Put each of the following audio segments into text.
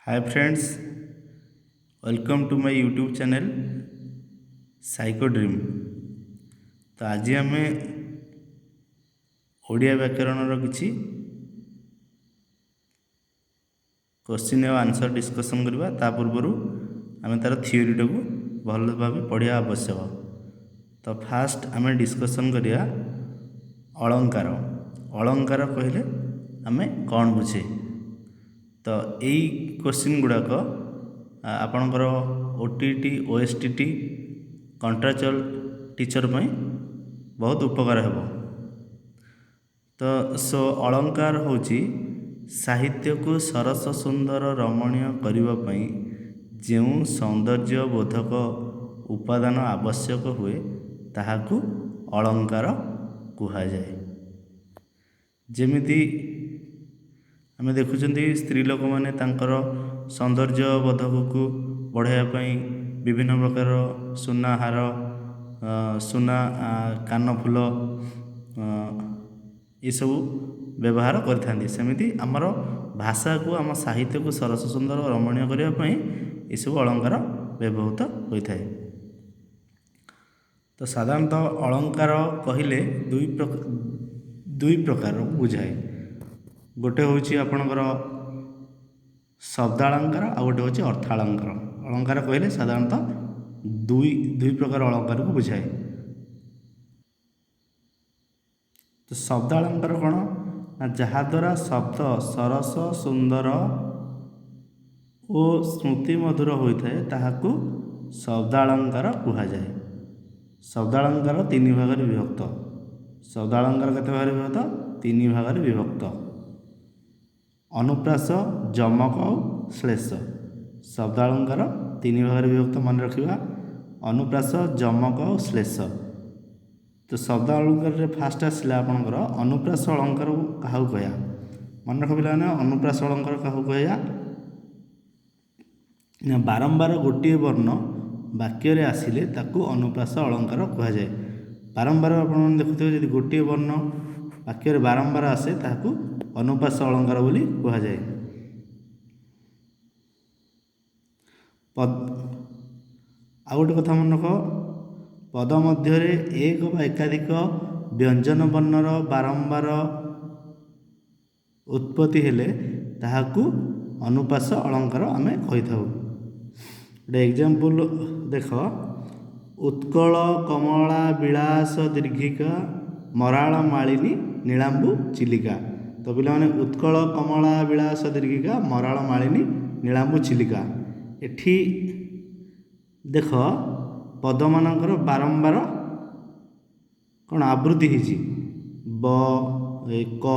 Hi friends, welcome to my YouTube channel psycho dream. तो आज आम ओडिया व्याकरण किसी क्वेश्चन और आंसर डिस्कसन करवा। ता पूर्व आम तार थियोरी टाक भल भाव पढ़ा आवश्यक। तो फास्ट आम डिस्कसन करिया अलंकार। अलंकार कहले आम कौन बुझे। तो यही क्वेश्चन गुड़ाक आपणकर ओटीटी ओएसटीटी कंट्राक्चुअल टीचर में बहुत उपकार है। तो अलंकार होची साहित्य को सरस सुंदर रमणीय करने जो सौंदर्य बोधक उपादान आवश्यक हुए ताहाकू अलंकार कहा जाए। जेमिति आम देखुं स्त्री लोक मैंने सौंदर्य बोधक को बढ़ाई विभिन्न प्रकार सुना हार सुना कानफुल ये सब व्यवहार करमती आमर भाषा को आम साहित्य को सरस सुंदर रमणीय करने ये सब अलंकार व्यवहृत होता है। तो साधारणतः अलंकार कहले दुई प्रकार बुझाए। गोटे हूँ आपणकर शब्दालंकार आ गोटे हूँ अर्थालंकार। अलंकार कहले साधारणतः दुई प्रकार अलंकार को बुझाए। तो शब्दालंकार कौन ना जहाद्वारा शब्द सरस सुंदर और स्मृति मधुर होता है ताहाकू शब्दालंकार कहा जाए। शब्दालंकार तीन भाग में विभक्त। शब्दालंकार केते भाग में विभक्त? तीन भाग में विभक्त। अनुप्रास जमक और श्लेष। शब्दालंकार तीन भाग में विभक्त मन रखा। अनुप्रास जमक और श्लेष। तो शब्द अलंकार फास्ट आसला आपंकर अनुप्रास अलंकार क्या कह मन रख पाने। अनुप्रास अलंकार क्या कह बारंबार गोटे वर्ण वाक्य आसिले ताकू अनुप्रास अलंकार कह जाए। बारंबार आप देखुए जब गोटे वर्ण वाक्य बारंबार आसे ताकू अनुप्रास अलंकार बोली कह जाए। आ गोटे कथा मन रख पद मध्य एक बा एकाधिक व्यंजन वर्णर बारंबार उत्पत्ति हेले ताहाकू अनुप्रास अलंकार आम कही था। गोटे एग्जांपल देख उत्कल कमला विलास दीर्घिका मराल मालिनी नीलांबू चिलिका। तो पिला माने उत्कल कमला विलास दीर्घिका मराल मालिनी नीलांबू चिलिका। एठी देख पद मानकर बारंबार कौन आवृत्ति होती ब क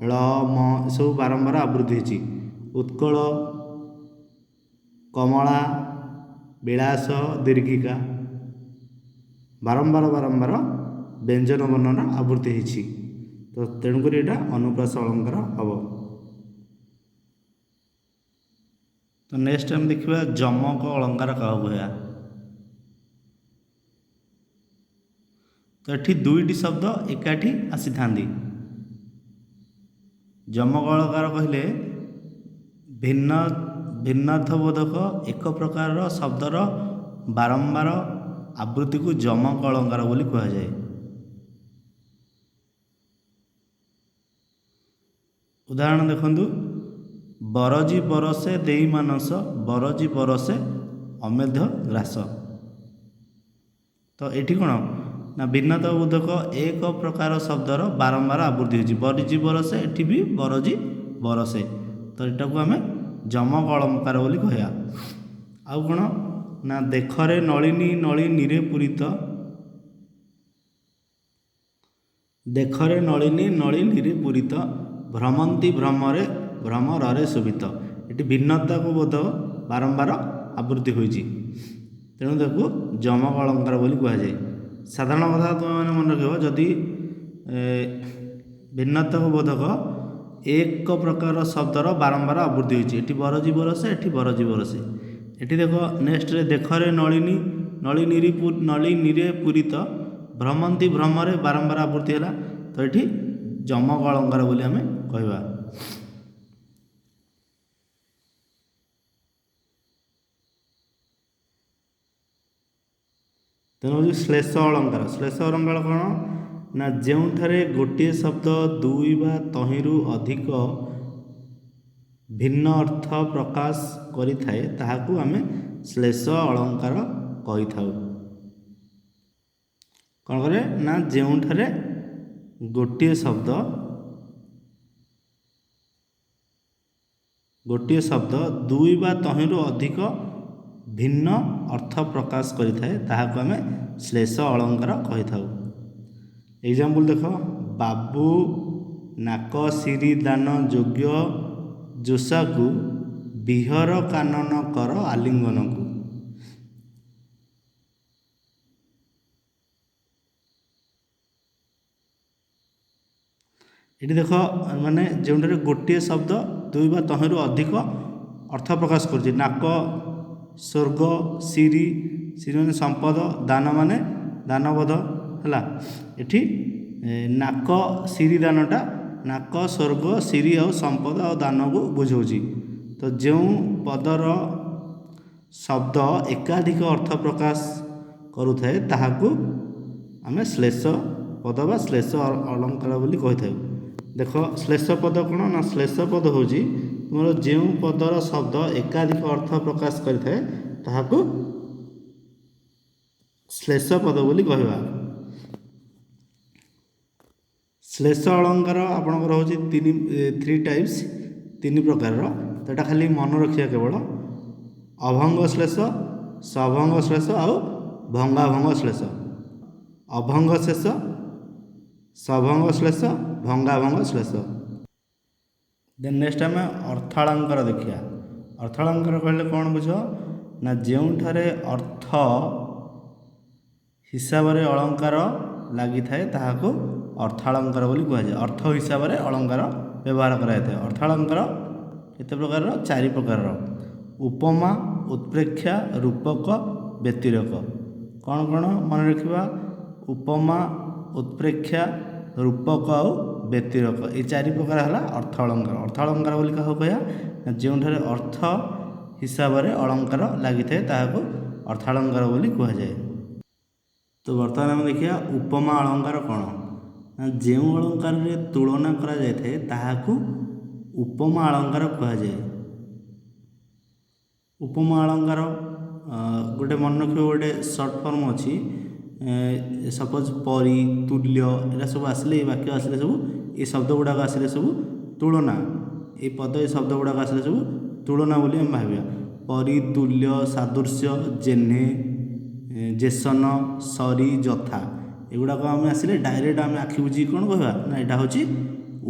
ल म सब बारंबार आवृत्ति होती। उत्कल कमला विलास दीर्घिका बारंबार बारंबार व्यंजन वर्णन आवृत्ति होती। तो तेणुक यहाँ अनुप्रास अलंकार हम। तो नेक्स्ट टाइम देखा जमक अलंकार क्या कह। तो ये दुईटी शब्द एकाठी आसी था। जमक अलंकार कहले भिन्न भिन्नार्थबोधक एक प्रकार शब्दर बारंबार आवृत्ति को जमक अलंकार बोली कह जाए। उदाहरण देखंतु बरजी बरसे देई मानस बरजी बरसे अमेध्य ग्रास। तो ये कौन ना भिन्नता बोधक एक प्रकार शब्दर बारंबार आवृत्ति होती। बरजी बरसे एटी भी बरजी बरसे। तो यहाँ को आम जमक अलंकार बोली कहया। आउ कौन ना देखरे नलिनी नलिनी रे पूरित देखरे नलिनी नलिनी रे पूरित भ्रमंती भ्रमरे भ्रमरे शोभित। ये भिन्नता को बोध बारंबार आवृत्ति होती। तेणु ताको जमक अलंकार बोली कह जाए। साधारण कथा तुम मन रख जदि भिन्नता को बोधक एक प्रकार शब्दर बारंबार आवृत्ति होती। ये बरजी बरसे ये बरजी बरसे। ये देख नेक्स्ट देखरे नलिनी नलिनी रे पूरित भ्रमंती भ्रमरे बारंबार आवृत्ति है। तो ये जमक अलंकार बोली आम कहवा। ତେଣୁ ହେଉଛି ଶ୍ଲେଷ ଅଳଙ୍କାର। ଶ୍ଲେଷ ଅଳଙ୍କାର କ'ଣ ନା ଯେଉଁଠାରେ ଗୋଟିଏ ଶବ୍ଦ ଦୁଇ ବା ତହିଁରୁ ଅଧିକ ଭିନ୍ନ ଅର୍ଥ ପ୍ରକାଶ କରିଥାଏ ତାହାକୁ ଆମେ ଶ୍ଲେଷ ଅଳଙ୍କାର କହିଥାଉ। କ'ଣ କରେ ନା ଯେଉଁଠାରେ ଗୋଟିଏ ଶବ୍ଦ ଦୁଇ ବା ତହିଁରୁ ଅଧିକ ଭିନ୍ନ ଅର୍ଥ ପ୍ରକାଶ କରିଥାଏ ତାହାକୁ ଆମେ ଶ୍ଲେଷ ଅଳଙ୍କାର କହିଥାଉ। ଏକ୍ଜାମ୍ପଲ୍ ଦେଖ, ବାବୁ ନାକ ସିରି ଦାନ ଯୋଗ୍ୟ ଜୋଷାକୁ ବିହର କାନନ କର ଆଲିଙ୍ଗନକୁ। ଏଠି ଦେଖ ମାନେ ଯେଉଁଠାରେ ଗୋଟିଏ ଶବ୍ଦ ଦୁଇ ବା ତହିଁରୁ ଅଧିକ ଅର୍ଥ ପ୍ରକାଶ କରୁଛି। ନାକ ସ୍ୱର୍ଗ ସିରି, ସିରି ମାନେ ସମ୍ପଦ, ଦାନ ମାନେ ଦାନବଧ ହେଲା। ଏଠି ନାକ ସିରି ଦାନଟା ନାକ ସ୍ୱର୍ଗ ସିରି ଆଉ ସମ୍ପଦ ଆଉ ଦାନକୁ ବୁଝାଉଛି। ତ ଯେଉଁ ପଦର ଶବ୍ଦ ଏକାଧିକ ଅର୍ଥ ପ୍ରକାଶ କରୁଥାଏ ତାହାକୁ ଆମେ ଶ୍ଲେଷ ପଦ ବା ଶ୍ଲେଷ ଅଳଙ୍କାର ବୋଲି କହିଥାଉ। ଦେଖ ଶ୍ଲେଷ ପଦ କ'ଣ ନା ଶ୍ଲେଷ ପଦ ହେଉଛି ତୁମର ଯେଉଁ ପଦର ଶବ୍ଦ ଏକାଧିକ ଅର୍ଥ ପ୍ରକାଶ କରିଥାଏ ତାହାକୁ ଶ୍ଲେଷ ପଦ ବୋଲି କହିବା। ଶ୍ଲେଷ ଅଳଙ୍କାର ଆପଣଙ୍କର ହେଉଛି ଥ୍ରୀ ଟାଇପ୍ସ, ତିନି ପ୍ରକାରର। ତ ଏଇଟା ଖାଲି ମନେ ରଖିବା କେବଳ ଅଭଙ୍ଗ ଶ୍ଲେଷ, ସଭଙ୍ଗ ଶ୍ଲେଷ ଆଉ ଭଙ୍ଗାଭଙ୍ଗ ଶ୍ଲେଷ। ଅଭଙ୍ଗ ଶେଷ, ସଭଙ୍ଗ ଶ୍ଲେଷ, ଭଙ୍ଗାଭଙ୍ଗ ଶ୍ଲେଷ। ଦେନ୍ ନେକ୍ସଟ ଆମେ ଅର୍ଥାଳଙ୍କାର ଦେଖିବା। ଅର୍ଥାଳଙ୍କାର କହିଲେ କ'ଣ ବୁଝ ନା ଯେଉଁଠାରେ ଅର୍ଥ ହିସାବରେ ଅଳଙ୍କାର ଲାଗିଥାଏ ତାହାକୁ ଅର୍ଥାଳଙ୍କାର ବୋଲି କୁହାଯାଏ। ଅର୍ଥ ହିସାବରେ ଅଳଙ୍କାର ବ୍ୟବହାର କରାଯାଇଥାଏ। ଅର୍ଥାଳଙ୍କାର କେତେ ପ୍ରକାରର? ଚାରି ପ୍ରକାରର। ଉପମା, ଉତ୍ପ୍ରେକ୍ଷା, ରୂପକ, ବ୍ୟତିରେକ। କ'ଣ କ'ଣ ମନେ ରଖିବା? ଉପମା, ଉତ୍ପ୍ରେକ୍ଷା, ରୂପକ ଆଉ ବ୍ୟତିରେକ, ଏ ଚାରି ପ୍ରକାର ହେଲା ଅର୍ଥ ଅଳଙ୍କାର। ଅର୍ଥ ଅଳଙ୍କାର ବୋଲି କାହାକୁ କହିବା? ଯେଉଁଠାରେ ଅର୍ଥ ହିସାବରେ ଅଳଙ୍କାର ଲାଗିଥାଏ ତାହାକୁ ଅର୍ଥାଳଙ୍କାର ବୋଲି କୁହାଯାଏ। ତ ବର୍ତ୍ତମାନ ଆମେ ଦେଖିବା ଉପମା ଅଳଙ୍କାର କ'ଣ ନା ଯେଉଁ ଅଳଙ୍କାରରେ ତୁଳନା କରାଯାଇଥାଏ ତାହାକୁ ଉପମା ଅଳଙ୍କାର କୁହାଯାଏ। ଉପମା ଅଳଙ୍କାର ଗୋଟେ ମନେ ରଖିବ, ଗୋଟେ ସର୍ଟ ଫର୍ମ ଅଛି। ସପୋଜ ପରି, ତୁଲ୍ୟ, ଏଟା ସବୁ ଆସିଲେ, ଏ ବାକ୍ୟ ଆସିଲେ ସବୁ, ଏ ଶବ୍ଦ ଗୁଡ଼ାକ ଆସିଲେ ସବୁ ତୁଳନା, ଏ ପଦ ଏ ଶବ୍ଦ ଗୁଡ଼ାକ ଆସିଲେ ସବୁ ତୁଳନା ବୋଲି ଆମେ ଭାବିବା। ପରି, ତୁଲ୍ୟ, ସାଦୃଶ୍ୟ, ଜେହ୍ନେ, ଯେସନ, ସରି, ଯଥା, ଏଗୁଡ଼ାକ ଆମେ ଆସିଲେ ଡାଇରେକ୍ଟ ଆମେ ଆଖି ବୁଝିକି କ'ଣ କହିବା ନା ଏଇଟା ହେଉଛି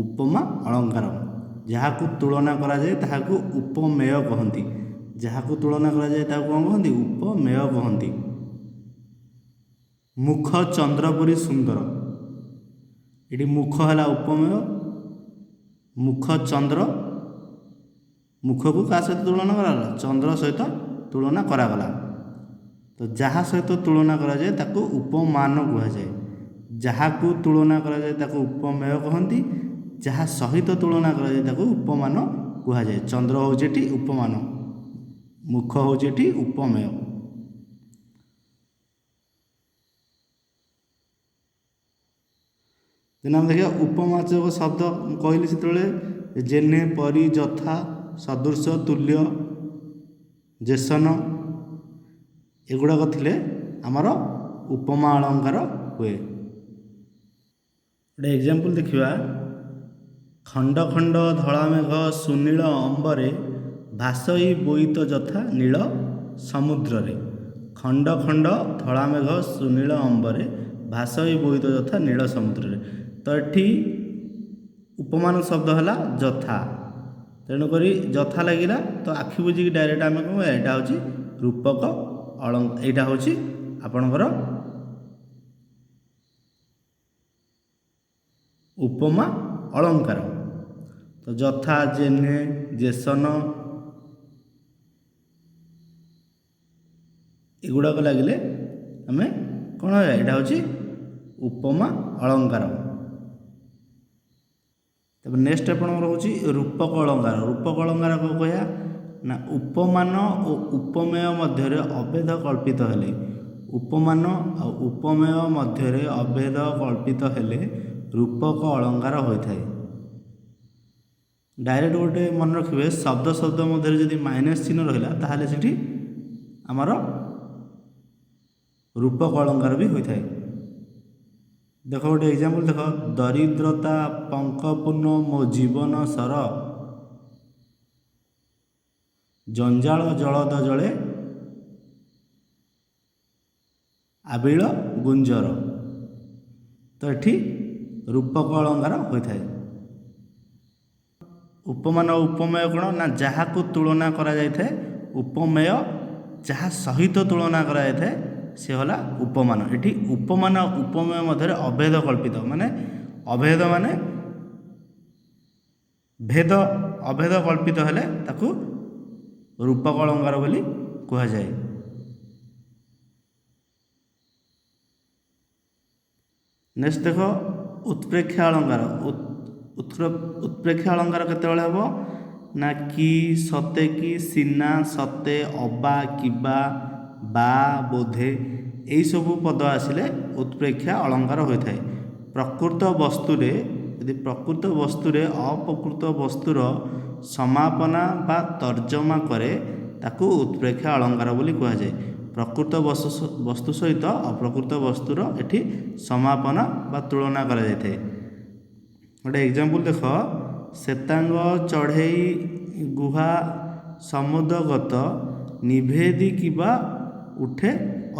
ଉପମା ଅଳଙ୍କାର। ଯାହାକୁ ତୁଳନା କରାଯାଏ ତାହାକୁ ଉପମେୟ କହନ୍ତି। ଯାହାକୁ ତୁଳନା କରାଯାଏ ତାହାକୁ କ'ଣ କହନ୍ତି? ଉପମେୟ କହନ୍ତି। ମୁଖ ଚନ୍ଦ୍ର ପରି ସୁନ୍ଦର, ଏଠି ମୁଖ ହେଲା ଉପମେୟ। ମୁଖ ଚନ୍ଦ୍ର, ମୁଖକୁ କାହା ସହିତ ତୁଳନା କରାଗଲା? ଚନ୍ଦ୍ର ସହିତ ତୁଳନା କରାଗଲା। ତ ଯାହା ସହିତ ତୁଳନା କରାଯାଏ ତାକୁ ଉପମାନ କୁହାଯାଏ। ଯାହାକୁ ତୁଳନା କରାଯାଏ ତାକୁ ଉପମେୟ କହନ୍ତି। ଯାହା ସହିତ ତୁଳନା କରାଯାଏ ତାକୁ ଉପମାନ କୁହାଯାଏ। ଚନ୍ଦ୍ର ହେଉଛି ଏଠି ଉପମାନ, ମୁଖ ହେଉଛି ଏଠି ଉପମେୟ। ତେଣୁ ଆମେ ଦେଖିବା ଉପମାବାଚକ ଶବ୍ଦ ମୁଁ କହିଲି ସେତେବେଳେ ଜେହ୍ନେ, ପରି, ଯଥା, ସଦୃଶ, ତୁଲ୍ୟ, ଯେସନ, ଏଗୁଡ଼ାକ ଥିଲେ ଆମର ଉପମା ଅଳଙ୍କାର ହୁଏ। ଗୋଟେ ଏକ୍ଜାମ୍ପଲ୍ ଦେଖିବା। ଖଣ୍ଡ ଖଣ୍ଡ ଧଳା ମେଘ ସୁନୀଳ ଅମ୍ବରେ ଭାସଇ ବୋଇତ ଯଥା ନୀଳ ସମୁଦ୍ରରେ। ଖଣ୍ଡ ଖଣ୍ଡ ଧଳା ମେଘ ସୁନୀଳ ଅମ୍ବରେ ଭାସଇ ବୋଇତ ଯଥା ନୀଳ ସମୁଦ୍ରରେ। ତ ଏଠି ଉପମାନ ଶବ୍ଦ ହେଲା ଯଥା। ତେଣୁକରି ଯଥା ଲାଗିଲା ତ ଆଖି ବୁଝିକି ଡାଇରେକ୍ଟ ଆମେ କ'ଣ କହିବା? ଏଇଟା ହେଉଛି ରୂପକ ଅଳଙ୍କାର, ଏଇଟା ହେଉଛି ଆପଣଙ୍କର ଉପମା ଅଳଙ୍କାର। ତ ଯଥା, ଜେହ୍ନେ, ଯେସନ ଏଗୁଡ଼ାକ ଲାଗିଲେ ଆମେ କ'ଣ କହିବା? ଏଇଟା ହେଉଛି ଉପମା ଅଳଙ୍କାର। ତାପରେ ନେକ୍ସଟ ଆପଣଙ୍କର ହେଉଛି ରୂପକ ଅଳଙ୍କାର। ରୂପକ ଅଳଙ୍କାର କ'ଣ କହିବା ନା ଉପମାନ ଓ ଉପମେୟ ମଧ୍ୟରେ ଅଭେଦ କଳ୍ପିତ ହେଲେ ଉପମାନ ଆଉ ଉପମେୟ ମଧ୍ୟରେ ଅଭେଦ କଳ୍ପିତ ହେଲେ ରୂପକ ଅଳଙ୍କାର ହୋଇଥାଏ। ଡାଇରେକ୍ଟ ଗୋଟେ ମନେ ରଖିବେ, ଶବ୍ଦ ଶବ୍ଦ ମଧ୍ୟରେ ଯଦି ମାଇନସ୍ ଚିହ୍ନ ରହିଲା ତାହେଲେ ସେଠି ଆମର ରୂପକ ଅଳଙ୍କାର ବି ହୋଇଥାଏ। ଦେଖ ଗୋଟେ ଏକ୍ଜାମ୍ପଲ ଦେଖ, ଦରିଦ୍ରତା ପଙ୍କପୂର୍ଣ୍ଣ ମୋ ଜୀବନ ସର, ଜଞ୍ଜାଳ ଜଳଦ ଜଳେ ଆବିଳ ଗୁଞ୍ଜର। ତ ଏଠି ରୂପକ ଅଳଙ୍କାର ହୋଇଥାଏ। ଉପମାନ ଓ ଉପମେୟ କ'ଣ ନା ଯାହାକୁ ତୁଳନା କରାଯାଇଥାଏ, ଉପମେୟ ଯାହା ସହିତ ତୁଳନା କରାଯାଇଥାଏ ସେ ହେଲା ଉପମାନ। ଏଠି ଉପମାନ ଉପମେୟ ମଧ୍ୟରେ ଅଭେଦ କଳ୍ପିତ, ମାନେ ଅଭେଦ ମାନେ ଅଭେଦ କଳ୍ପିତ ହେଲେ ତାକୁ ରୂପକ ଅଳଙ୍କାର ବୋଲି କୁହାଯାଏ। ନେକ୍ସଟ ଦେଖ ଉତ୍ପ୍ରେକ୍ଷା ଅଳଙ୍କାର। ଉତ୍ପ୍ରେକ୍ଷା ଅଳଙ୍କାର କେତେବେଳେ ହେବ ନା କି, ସତେ କି, ସିନା, ସତେ, ଅବା, କିବା, ବା, ବୋଧେ ଏହିସବୁ ପଦ ଆସିଲେ ଉତ୍ପ୍ରେକ୍ଷା ଅଳଙ୍କାର ହୋଇଥାଏ। ପ୍ରକୃତ ବସ୍ତୁରେ ଯଦି ପ୍ରକୃତ ବସ୍ତୁରେ ଅପ୍ରକୃତ ବସ୍ତୁର ସମାପନା ବା ତର୍ଜମା କରେ ତାକୁ ଉତ୍ପ୍ରେକ୍ଷା ଅଳଙ୍କାର ବୋଲି କୁହାଯାଏ। ପ୍ରକୃତ ବସ୍ତୁ ସହିତ ଅପ୍ରକୃତ ବସ୍ତୁର ଏଠି ସମାପନା ବା ତୁଳନା କରାଯାଇଥାଏ। ଗୋଟେ ଏକ୍ଜାମ୍ପଲ ଦେଖ, ଶ୍ଵେତାଙ୍ଗ ଚଢ଼େଇ ଗୁହା ସମୁଦ୍ରଗତ, ନିଭେଦି କିବା ଉଠେ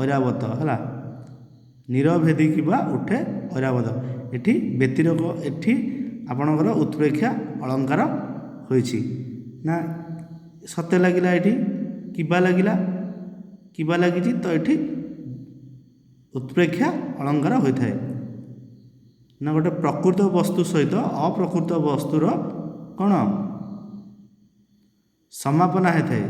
ଐରାବତ ହେଲା, ନିରଭେଦି କିବା ଉଠେ ଐରାବତ। ଏଠି ବ୍ୟତିରେକ, ଏଠି ଆପଣଙ୍କର ଉତ୍ପ୍ରେକ୍ଷା ଅଳଙ୍କାର ହୋଇଛି ନା ସତେ ଲାଗିଲା, ଏଠି କିବା ଲାଗିଲା, କିବା ଲାଗିଛି, ତ ଏଠି ଉତ୍ପ୍ରେକ୍ଷା ଅଳଙ୍କାର ହୋଇଥାଏ। ନା ଗୋଟେ ପ୍ରକୃତ ବସ୍ତୁ ସହିତ ଅପ୍ରକୃତ ବସ୍ତୁର କ'ଣ ସମାପନା ହୋଇଥାଏ।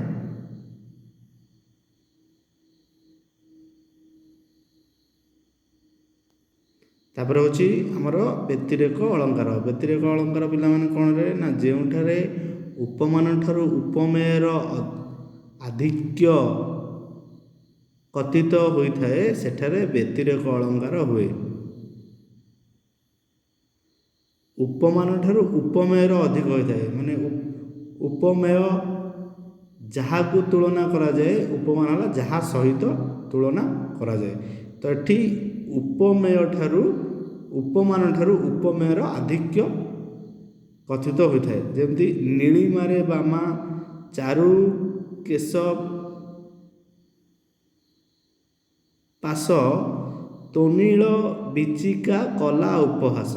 ତାପରେ ହେଉଛି ଆମର ବ୍ୟତିରେକ ଅଳଙ୍କାର। ବ୍ୟତିରେକ ଅଳଙ୍କାର ପିଲାମାନେ କ'ଣ ରହେ ନା ଯେଉଁଠାରେ ଉପମାନ ଠାରୁ ଉପମେୟର ଆଧିକ୍ୟ କଥିତ ହୋଇଥାଏ ସେଠାରେ ବ୍ୟତିରେକ ଅଳଙ୍କାର ହୁଏ। ଉପମାନ ଠାରୁ ଉପମେୟର ଅଧିକ ହୋଇଥାଏ, ମାନେ ଉପମେୟ ଯାହାକୁ ତୁଳନା କରାଯାଏ, ଉପମାନ ହେଲା ଯାହା ସହିତ ତୁଳନା କରାଯାଏ। ତ ଏଠି ଉପମେୟ ଠାରୁ ଉପମାନ ଠାରୁ ଉପମେୟର ଆଧିକ୍ୟ କଥିତ ହୋଇଥାଏ। ଯେମିତି ନୀଳିମାରେ ବାମା, ଚାରୁ କେଶ ପାଶ, ତୋନୀଳ ବିଚିକା କଲା ଉପହାସ।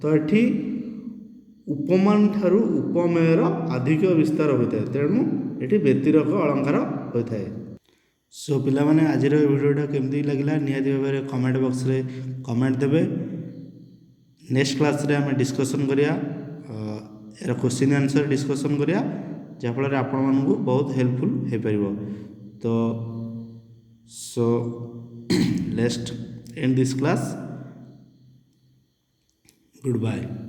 ତ ଏଠି ଉପମାନ ଠାରୁ ଉପମେୟର ଆଧିକ୍ୟ ବିସ୍ତାର ହୋଇଥାଏ, ତେଣୁ ଏଠି ବ୍ୟତିରେକ ଅଳଙ୍କାର ହୋଇଥାଏ। ସୋ ପିଲାମାନେ ଆଜିର ଏ ଭିଡ଼ିଓଟା କେମିତି ଲାଗିଲା ନିହାତି ଭାବରେ କମେଣ୍ଟ ବକ୍ସରେ କମେଣ୍ଟ ଦେବେ। ନେକ୍ସଟ କ୍ଲାସ୍ରେ ଆମେ ଡିସ୍କସନ୍ କରିବା, ଏର କ୍ୱେଶ୍ଚିନ୍ ଆନ୍ସର ଡିସ୍କସନ୍ କରିବା, ଯାହାଫଳରେ ଆପଣମାନଙ୍କୁ ବହୁତ ହେଲ୍ପଫୁଲ୍ ହୋଇପାରିବ। ତ show let's end this class. Goodbye.